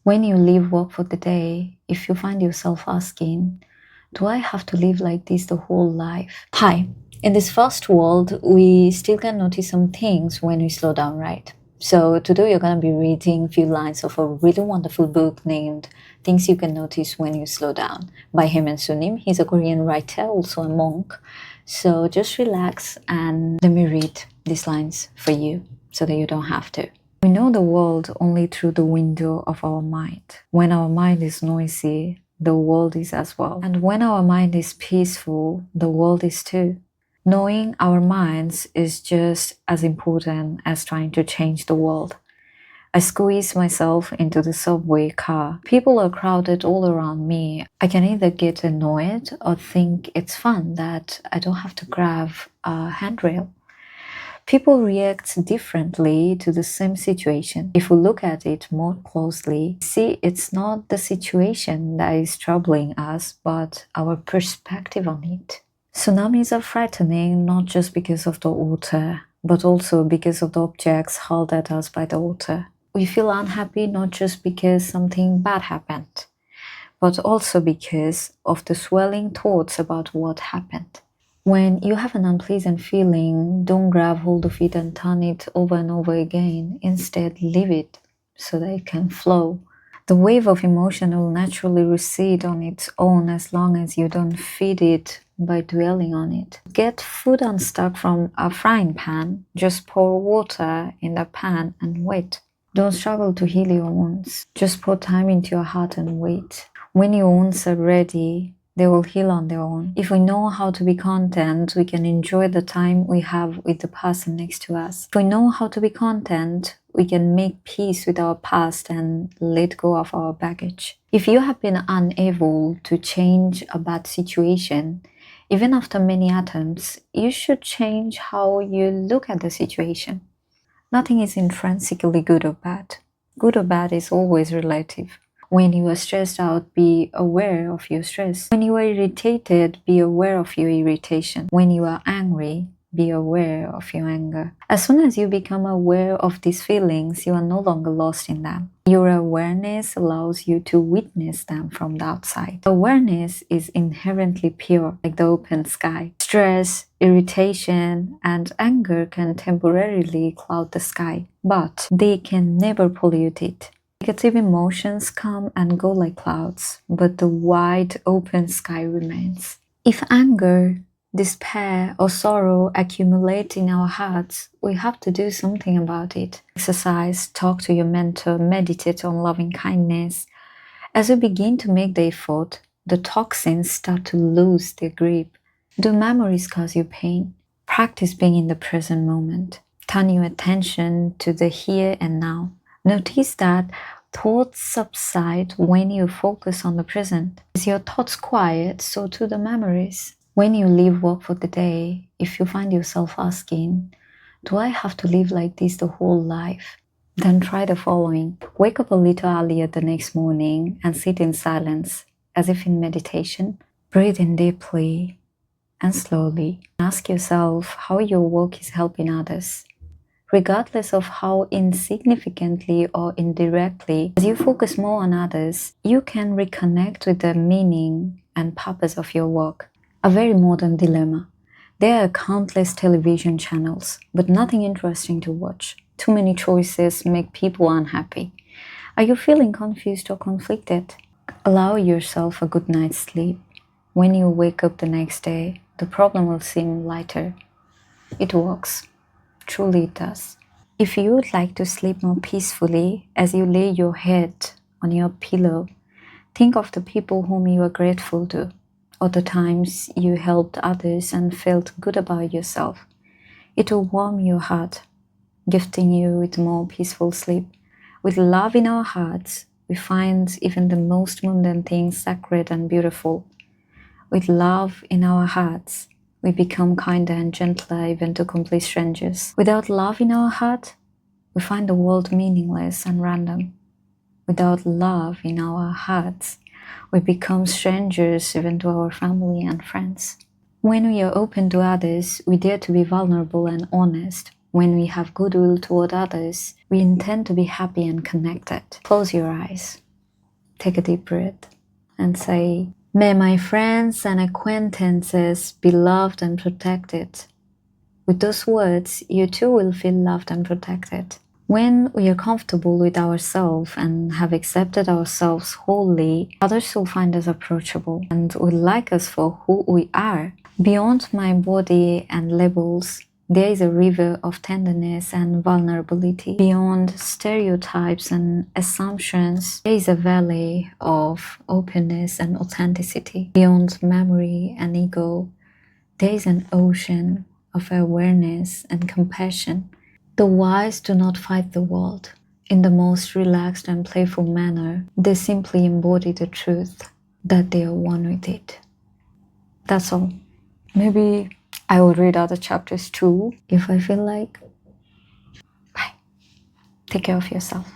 When you leave work for the day, if you find yourself asking, do I have to live like this the whole life? Hi, in this fast world, we still can notice some things when we slow down, right? So today you're going to be reading a few lines of a really wonderful book named Things You Can Notice When You Slow Down by Haemin Sunim. He's a Korean writer, also a monk. So just relax and let me read these lines for you so that you don't have to. We know the world only through the window of our mind. When our mind is noisy, the world is as well. And when our mind is peaceful, the world is too. Knowing our minds is just as important as trying to change the world. I squeeze myself into the subway car. People are crowded all around me. I can either get annoyed or think it's fun that I don't have to grab a handrail. People react differently to the same situation. If we look at it more closely, see it's not the situation that is troubling us, but our perspective on it. Tsunamis are frightening not just because of the water, but also because of the objects hurled at us by the water. We feel unhappy not just because something bad happened, but also because of the swelling thoughts about what happened. When you have an unpleasant feeling, don't grab hold of it and turn it over and over again. Instead, leave it so that it can flow. The wave of emotion will naturally recede on its own as long as you don't feed it by dwelling on it. Get food unstuck from a frying pan, just pour water in the pan and wait. Don't struggle to heal your wounds. Just pour time into your heart and wait. When your wounds are ready, they will heal on their own. If we know how to be content, we can enjoy the time we have with the person next to us. If we know how to be content, we can make peace with our past and let go of our baggage. If you have been unable to change a bad situation, even after many attempts, you should change how you look at the situation. Nothing is intrinsically good or bad. Good or bad is always relative. When you are stressed out, be aware of your stress. When you are irritated, be aware of your irritation. When you are angry, be aware of your anger. As soon as you become aware of these feelings, you are no longer lost in them. Your awareness allows you to witness them from the outside. Awareness is inherently pure, like the open sky. Stress, irritation, and anger can temporarily cloud the sky, but they can never pollute it. Negative emotions come and go like clouds, but the wide open sky remains. If anger, despair, or sorrow accumulate in our hearts, we have to do something about it. Exercise, talk to your mentor, meditate on loving kindness. As you begin to make the effort, the toxins start to lose their grip. Do memories cause you pain? Practice being in the present moment. Turn your attention to the here and now. Notice that thoughts subside when you focus on the present. As your thoughts quiet, so too the memories. When you leave work for the day, if you find yourself asking, do I have to live like this the whole life? Then try the following. Wake up a little earlier the next morning and sit in silence, as if in meditation. Breathe in deeply and slowly. Ask yourself how your work is helping others. Regardless of how insignificantly or indirectly, as you focus more on others, you can reconnect with the meaning and purpose of your work. A very modern dilemma. There are countless television channels, but nothing interesting to watch. Too many choices make people unhappy. Are you feeling confused or conflicted? Allow yourself a good night's sleep. When you wake up the next day, the problem will seem lighter. It works. Truly it does. If you would like to sleep more peacefully as you lay your head on your pillow, think of the people whom you are grateful to, or the times you helped others and felt good about yourself. It will warm your heart, gifting you with more peaceful sleep. With love in our hearts, we find even the most mundane things sacred and beautiful. With love in our hearts, we become kinder and gentler even to complete strangers. Without love in our heart, we find the world meaningless and random. Without love in our hearts, we become strangers even to our family and friends. When we are open to others, we dare to be vulnerable and honest. When we have goodwill toward others, we intend to be happy and connected. Close your eyes. take a deep breath and say, may my friends and acquaintances be loved and protected. With those words, you too will feel loved and protected. When we are comfortable with ourselves and have accepted ourselves wholly, others will find us approachable and will like us for who we are. Beyond my body and labels, there is a river of tenderness and vulnerability. Beyond stereotypes and assumptions, there is a valley of openness and authenticity. Beyond memory and ego, there is an ocean of awareness and compassion. The wise do not fight the world. In the most relaxed and playful manner, they simply embody the truth that they are one with it. That's all. Maybe I will read other chapters too if I feel like. Bye. Take care of yourself.